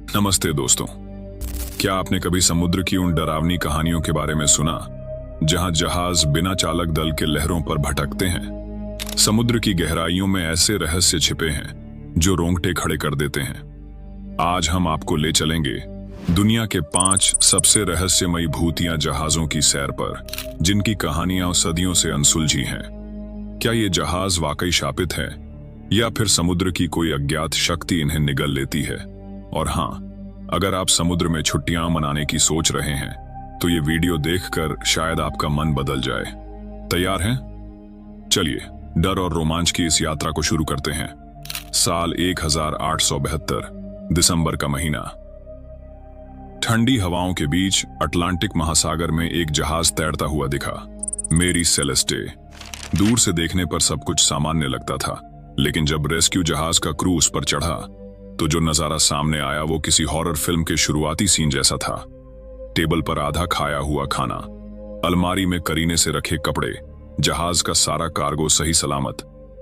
नमस्ते दोस्तों। क्या आपने कभी समुद्र की उन डरावनी कहानियों के बारे में सुना जहां जहाज बिना चालक दल के लहरों पर भटकते हैं? समुद्र की गहराइयों में ऐसे रहस्य छिपे हैं जो रोंगटे खड़े कर देते हैं। आज हम आपको ले चलेंगे दुनिया के 5 सबसे रहस्यमयी भूतिया जहाजों की सैर पर, जिनकी कहानियां सदियों से अनसुलझी हैं। क्या ये जहाज वाकई शापित है या फिर समुद्र की कोई अज्ञात शक्ति इन्हें निगल लेती है? और हाँ, अगर आप समुद्र में छुट्टियां मनाने की सोच रहे हैं तो ये वीडियो देखकर शायद आपका मन बदल जाए। तैयार हैं? चलिए डर और रोमांच की इस यात्रा को शुरू करते हैं। साल 1872, दिसंबर का महीना। ठंडी हवाओं के बीच अटलांटिक महासागर में एक जहाज तैरता हुआ दिखा, मेरी सेलेस्टे। दूर से देखने पर सब कुछ सामान्य लगता था, लेकिन जब रेस्क्यू जहाज का क्रू उस पर चढ़ा तो जो नजारा सामने आया वो किसी हॉरर फिल्म के शुरुआती सीन जैसा था। टेबल पर आधा खाया हुआ खाना, अलमारी में करीने से रखे कपड़े, जहाज का सारा कार्गो सही सलामत,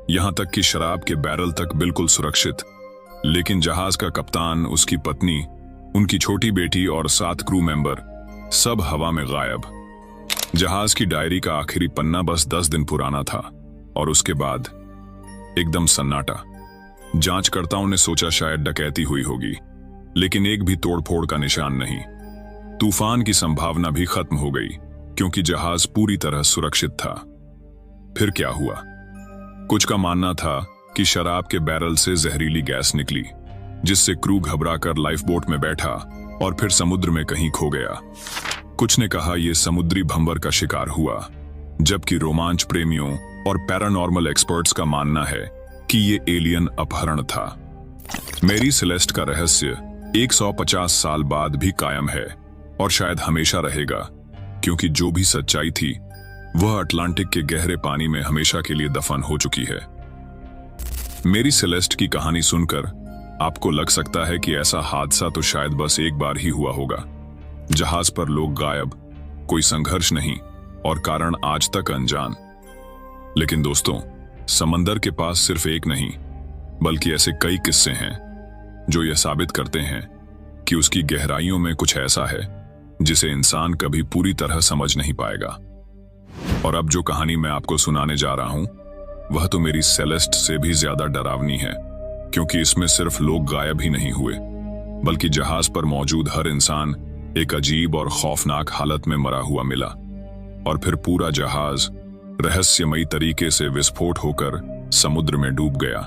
यहां तक कि शराब के बैरल तक बिल्कुल सुरक्षित। लेकिन जहाज का कप्तान, उसकी पत्नी, उनकी छोटी बेटी और 7 क्रू मेंबर सब हवा में गायब। जहाज की डायरी का आखिरी पन्ना बस 10 दिन पुराना था और उसके बाद एकदम सन्नाटा। जांचकर्ताओं ने सोचा शायद डकैती हुई होगी, लेकिन एक भी तोड़फोड़ का निशान नहीं। तूफान की संभावना भी खत्म हो गई क्योंकि जहाज पूरी तरह सुरक्षित था। फिर क्या हुआ? कुछ का मानना था कि शराब के बैरल से जहरीली गैस निकली, जिससे क्रू घबराकर लाइफ बोट में बैठा और फिर समुद्र में कहीं खो गया। कुछ ने कहा यह समुद्री भंवर का शिकार हुआ, जबकि रोमांच प्रेमियों और पैरानॉर्मल एक्सपर्ट्स का मानना है कि ये एलियन अपहरण था। मेरी सेलेस्ट का रहस्य 150 साल बाद भी कायम है और शायद हमेशा रहेगा, क्योंकि जो भी सच्चाई थी वह अटलांटिक के गहरे पानी में हमेशा के लिए दफन हो चुकी है। मेरी सेलेस्ट की कहानी सुनकर आपको लग सकता है कि ऐसा हादसा तो शायद बस एक बार ही हुआ होगा। जहाज पर लोग गायब, कोई संघर्ष नहीं और कारण आज तक अनजान। लेकिन दोस्तों, समंदर के पास सिर्फ एक नहीं बल्कि ऐसे कई किस्से हैं जो यह साबित करते हैं कि उसकी गहराइयों में कुछ ऐसा है जिसे इंसान कभी पूरी तरह समझ नहीं पाएगा। और अब जो कहानी मैं आपको सुनाने जा रहा हूं वह तो मेरी सेलेस्ट से भी ज्यादा डरावनी है, क्योंकि इसमें सिर्फ लोग गायब ही नहीं हुए बल्कि जहाज पर मौजूद हर इंसान एक अजीब और खौफनाक हालत में मरा हुआ मिला। और फिर पूरा जहाज रहस्यमयी तरीके से विस्फोट होकर समुद्र में डूब गया।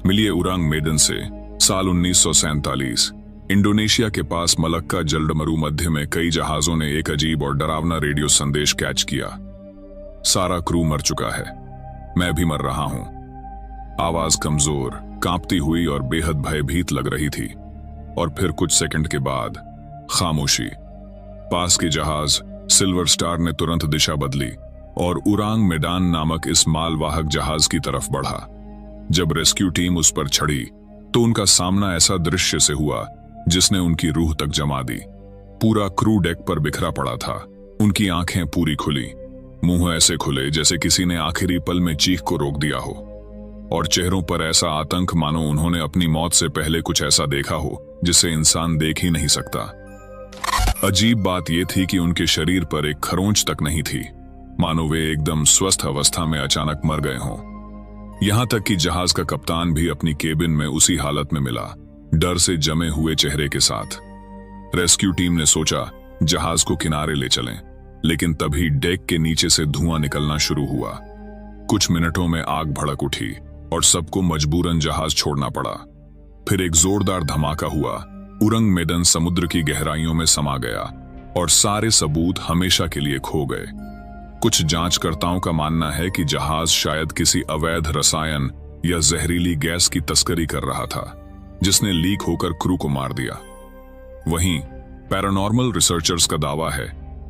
मिलिए उरांग मेडन से। साल 1947, इंडोनेशिया के पास मलक्का जलडमरू मध्य में कई जहाजों ने एक अजीब और डरावना रेडियो संदेश कैच किया। सारा क्रू मर चुका है, मैं भी मर रहा हूं। आवाज कमजोर, कांपती हुई और बेहद भयभीत लग रही थी। और फिर कुछ सेकंड के बाद खामोशी। पास के जहाज सिल्वर स्टार ने तुरंत दिशा बदली और उरांग मेडान नामक इस मालवाहक जहाज की तरफ बढ़ा। जब रेस्क्यू टीम उस पर चढ़ी तो उनका सामना ऐसा दृश्य से हुआ जिसने उनकी रूह तक जमा दी। पूरा क्रू डेक पर बिखरा पड़ा था, उनकी आंखें पूरी खुली, मुंह ऐसे खुले जैसे किसी ने आखिरी पल में चीख को रोक दिया हो, और चेहरों पर ऐसा आतंक मानो उन्होंने अपनी मौत से पहले कुछ ऐसा देखा हो जिसे इंसान देख ही नहीं सकता। अजीब बात यह थी कि उनके शरीर पर एक खरोंच तक नहीं थी, मानो वे एकदम स्वस्थ अवस्था में अचानक मर गए हों। यहां तक कि जहाज का कप्तान भी अपनी केबिन में उसी हालत में मिला, डर से जमे हुए चेहरे के साथ। रेस्क्यू टीम ने सोचा जहाज को किनारे ले चलें, लेकिन तभी डेक के नीचे से धुआं निकलना शुरू हुआ। कुछ मिनटों में आग भड़क उठी और सबको मजबूरन जहाज छोड़ना पड़ा। फिर एक जोरदार धमाका हुआ, उरंग मेडन समुद्र की गहराइयों में समा गया और सारे सबूत हमेशा के लिए खो गए। कुछ जांचकर्ताओं का मानना है कि जहाज शायद किसी अवैध रसायन या जहरीली गैस की तस्करी कर रहा था, जिसने लीक होकर क्रू को मार दिया। वहीं पैरानॉर्मल रिसर्चर्स का दावा है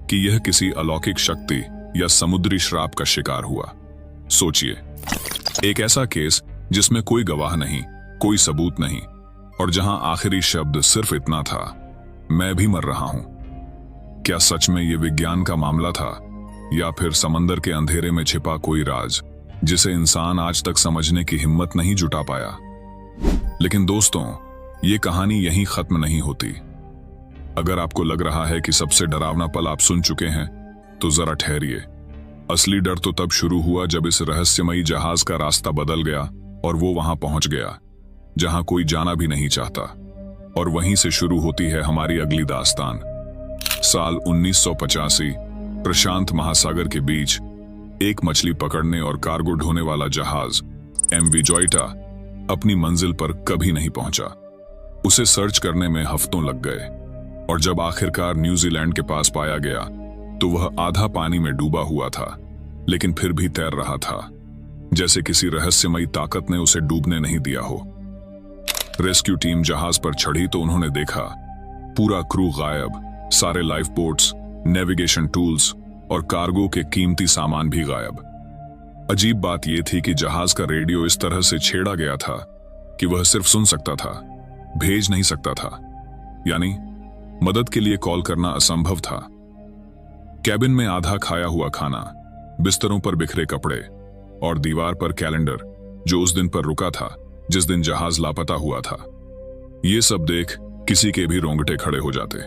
कि यह किसी अलौकिक शक्ति या समुद्री श्राप का शिकार हुआ। सोचिए, एक ऐसा केस जिसमें कोई गवाह नहीं, कोई सबूत नहीं, और जहां आखिरी शब्द सिर्फ इतना था, मैं भी मर रहा हूं। क्या सच में यह विज्ञान का मामला था या फिर समंदर के अंधेरे में छिपा कोई राज जिसे इंसान आज तक समझने की हिम्मत नहीं जुटा पाया? लेकिन दोस्तों, ये कहानी यहीं खत्म नहीं होती। अगर आपको लग रहा है कि सबसे डरावना पल आप सुन चुके हैं, तो जरा ठहरिए। असली डर तो तब शुरू हुआ जब इस रहस्यमयी जहाज का रास्ता बदल गया और वो वहां पहुंच गया जहां कोई जाना भी नहीं चाहता। और वहीं से शुरू होती है हमारी अगली दास्तान। साल 1985, प्रशांत महासागर के बीच एक मछली पकड़ने और कार्गो ढोने वाला जहाज MV जोइटा अपनी मंजिल पर कभी नहीं पहुंचा। उसे सर्च करने में हफ्तों लग गए और जब आखिरकार न्यूजीलैंड के पास पाया गया तो वह आधा पानी में डूबा हुआ था, लेकिन फिर भी तैर रहा था, जैसे किसी रहस्यमयी ताकत ने उसे डूबने नहीं दिया हो। रेस्क्यू टीम जहाज पर चढ़ी तो उन्होंने देखा पूरा क्रू गायब, सारे लाइफ बोट्स, नेविगेशन टूल्स और कार्गो के कीमती सामान भी गायब। अजीब बात यह थी कि जहाज का रेडियो इस तरह से छेड़ा गया था कि वह सिर्फ सुन सकता था, भेज नहीं सकता था, यानी मदद के लिए कॉल करना असंभव था। कैबिन में आधा खाया हुआ खाना, बिस्तरों पर बिखरे कपड़े और दीवार पर कैलेंडर जो उस दिन पर रुका था जिस दिन जहाज लापता हुआ था। ये सब देख किसी के भी रोंगटे खड़े हो जाते।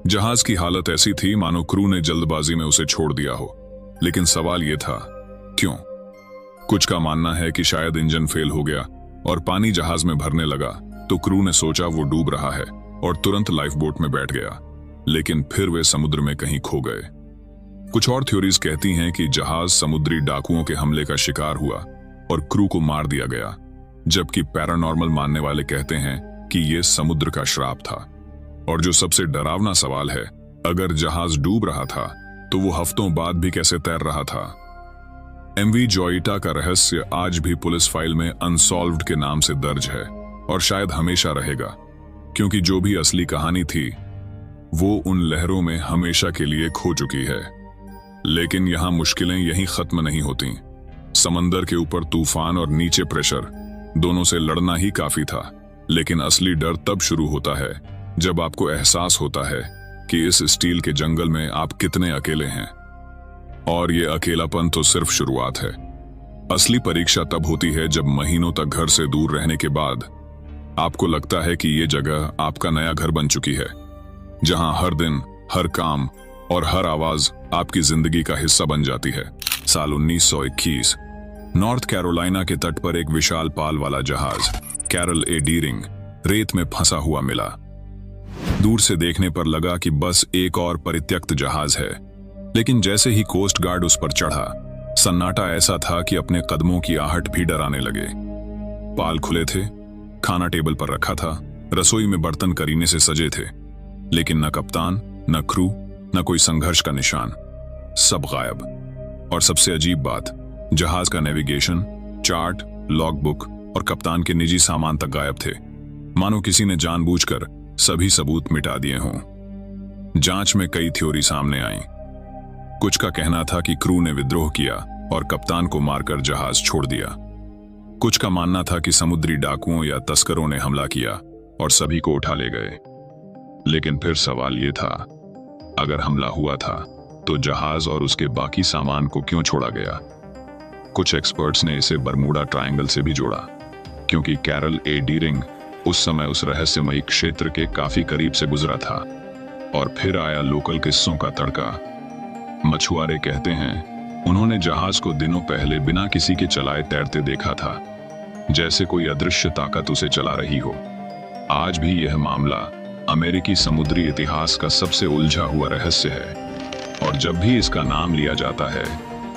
जहाज की हालत ऐसी थी मानो क्रू ने जल्दबाजी में उसे छोड़ दिया हो। लेकिन सवाल यह था, क्यों? कुछ का मानना है कि शायद इंजन फेल हो गया और पानी जहाज में भरने लगा तो क्रू ने सोचा वो डूब रहा है और तुरंत लाइफ बोट में बैठ गया, लेकिन फिर वे समुद्र में कहीं खो गए। कुछ और थ्योरीज कहती हैं कि जहाज समुद्री डाकुओं के हमले का शिकार हुआ और क्रू को मार दिया गया, जबकि पैरानॉर्मल मानने वाले कहते हैं कि यह समुद्र का श्राप था। और जो सबसे डरावना सवाल है, अगर जहाज डूब रहा था तो वो हफ्तों बाद भी कैसे तैर रहा था? MV जोइटा का रहस्य आज भी पुलिस फाइल में अनसॉल्व्ड के नाम से दर्ज है और शायद हमेशा रहेगा, क्योंकि जो भी असली कहानी थी वो उन लहरों में हमेशा के लिए खो चुकी है। लेकिन यहां मुश्किलें यहीं खत्म नहीं होती। समंदर के ऊपर तूफान और नीचे प्रेशर, दोनों से लड़ना ही काफी था, लेकिन असली डर तब शुरू होता है जब आपको एहसास होता है कि इस स्टील के जंगल में आप कितने अकेले हैं। और ये अकेलापन तो सिर्फ शुरुआत है। असली परीक्षा तब होती है जब महीनों तक घर से दूर रहने के बाद आपको लगता है कि ये जगह आपका नया घर बन चुकी है, जहां हर दिन, हर काम और हर आवाज आपकी जिंदगी का हिस्सा बन जाती है। साल 1921, नॉर्थ कैरोलिना के तट पर एक विशाल पाल वाला जहाज कैरल ए डीरिंग रेत में फंसा हुआ मिला। दूर से देखने पर लगा कि बस एक और परित्यक्त जहाज है, लेकिन जैसे ही कोस्ट गार्ड उस पर चढ़ा, सन्नाटा ऐसा था कि अपने कदमों की आहट भी डराने लगे। पाल खुले थे, खाना टेबल पर रखा था, रसोई में बर्तन करीने से सजे थे, लेकिन न कप्तान, न क्रू, न कोई संघर्ष का निशान, सब गायब। और सबसे अजीब बात, जहाज का नेविगेशन, चार्ट, लॉग बुक और कप्तान के निजी सामान तक गायब थे, मानो किसी ने जानबूझकर सभी सबूत मिटा दिए हों। जांच में कई थ्योरी सामने आई। कुछ का कहना था कि क्रू ने विद्रोह किया और कप्तान को मारकर जहाज छोड़ दिया। कुछ का मानना था कि समुद्री डाकुओं या तस्करों ने हमला किया और सभी को उठा ले गए। लेकिन फिर सवाल यह था, अगर हमला हुआ था तो जहाज और उसके बाकी सामान को क्यों छोड़ा गया? कुछ एक्सपर्ट्स ने इसे बरमूडा ट्रायंगल से भी जोड़ा, क्योंकि कैरल ए डीरिंग उस समय उस रहस्यमयी क्षेत्र के काफी करीब से गुजरा था। और फिर आया लोकल किस्सों का तड़का। मछुआरे कहते हैं उन्होंने जहाज को दिनों पहले बिना किसी के चलाए तैरते देखा था, जैसे कोई अदृश्य ताकत उसे चला रही हो। आज भी यह मामला अमेरिकी समुद्री इतिहास का सबसे उलझा हुआ रहस्य है। और जब भी इसका नाम लिया जाता है,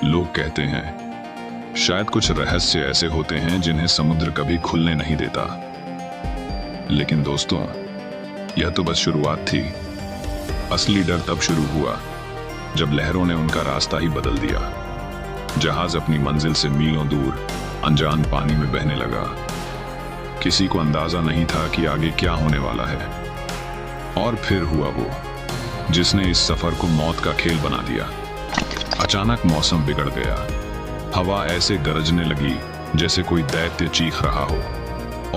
लोग कहते हैं शायद कुछ रहस्य ऐसे होते हैं जिन्हें समुद्र कभी खुलने नहीं देता। लेकिन दोस्तों, यह तो बस शुरुआत थी। असली डर तब शुरू हुआ जब लहरों ने उनका रास्ता ही बदल दिया। जहाज अपनी मंजिल से मीलों दूर अनजान पानी में बहने लगा। किसी को अंदाजा नहीं था कि आगे क्या होने वाला है। और फिर हुआ वो जिसने इस सफर को मौत का खेल बना दिया। अचानक मौसम बिगड़ गया। हवा ऐसे गरजने लगी जैसे कोई दैत्य चीख रहा हो,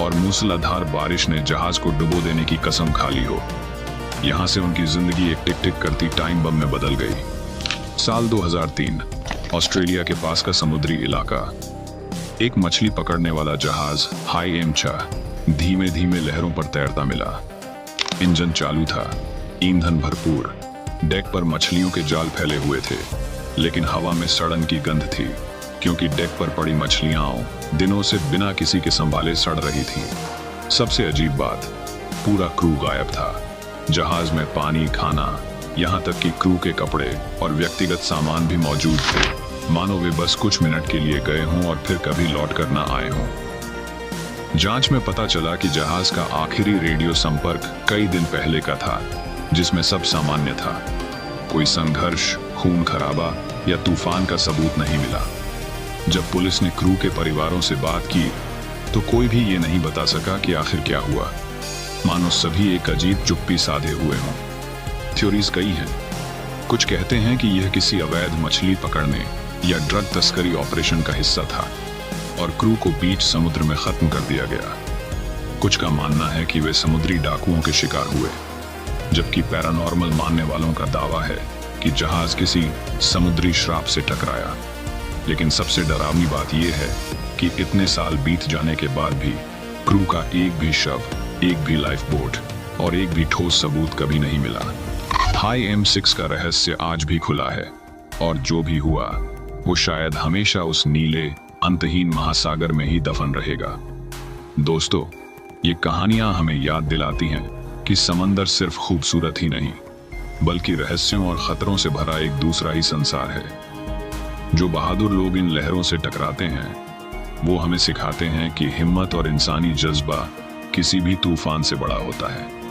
और मूसलाधार बारिश ने जहाज को डुबो देने की कसम खा ली हो। यहां से उनकी जिंदगी एक टिक टिक करती टाइम बम में बदल गई। साल 2003, ऑस्ट्रेलिया के पास का समुद्री इलाका। एक मछली पकड़ने वाला जहाज हाई एम 6 धीमे धीमे लहरों पर तैरता मिला। इंजन चालू था, ईंधन भरपूर, डेक पर मछलियों के जाल फैले हुए थे, लेकिन हवा में सड़न की गंध थी, क्योंकि डेक पर पड़ी मछलियां दिनों से बिना किसी के संभाले सड़ रही थी। सबसे अजीब बात, पूरा क्रू गायब था। जहाज में पानी, खाना, यहाँ तक कि क्रू के कपड़े और व्यक्तिगत सामान भी मौजूद थे, मानो वे बस कुछ मिनट के लिए गए हों और फिर कभी लौट कर न आए हों। जांच में पता चला कि जहाज का आखिरी रेडियो संपर्क कई दिन पहले का था, जिसमें सब सामान्य था। कोई संघर्ष, खून खराबा या तूफान का सबूत नहीं मिला। जब पुलिस ने क्रू के परिवारों से बात की तो कोई भी ये नहीं बता सका कि आखिर क्या हुआ, मानो सभी एक अजीब चुप्पी साधे हुए हों। थ्योरीज कई हैं। कुछ कहते हैं कि यह किसी अवैध मछली पकड़ने या ड्रग तस्करी ऑपरेशन का हिस्सा था और क्रू को बीच समुद्र में खत्म कर दिया गया। कुछ का मानना है कि वे समुद्री डाकुओं के शिकार हुए, जबकि पैरानॉर्मल मानने वालों का दावा है कि जहाज किसी समुद्री श्राप से टकराया। लेकिन सबसे डरावनी बात यह है कि इतने साल बीत जाने के बाद भी क्रू का एक भी शव, एक भी लाइफ बोट और एक भी ठोस सबूत कभी नहीं मिला। हाई M6 का रहस्य आज भी खुला है, और जो भी हुआ वो शायद हमेशा उस नीले अंतहीन महासागर में ही दफन रहेगा। दोस्तों, ये कहानियां हमें याद दिलाती हैं कि समंदर सिर्फ खूबसूरत ही नहीं, बल्कि रहस्यों और खतरों से भरा एक दूसरा ही संसार है। जो बहादुर लोग इन लहरों से टकराते हैं, वो हमें सिखाते हैं कि हिम्मत और इंसानी जज्बा किसी भी तूफान से बड़ा होता है।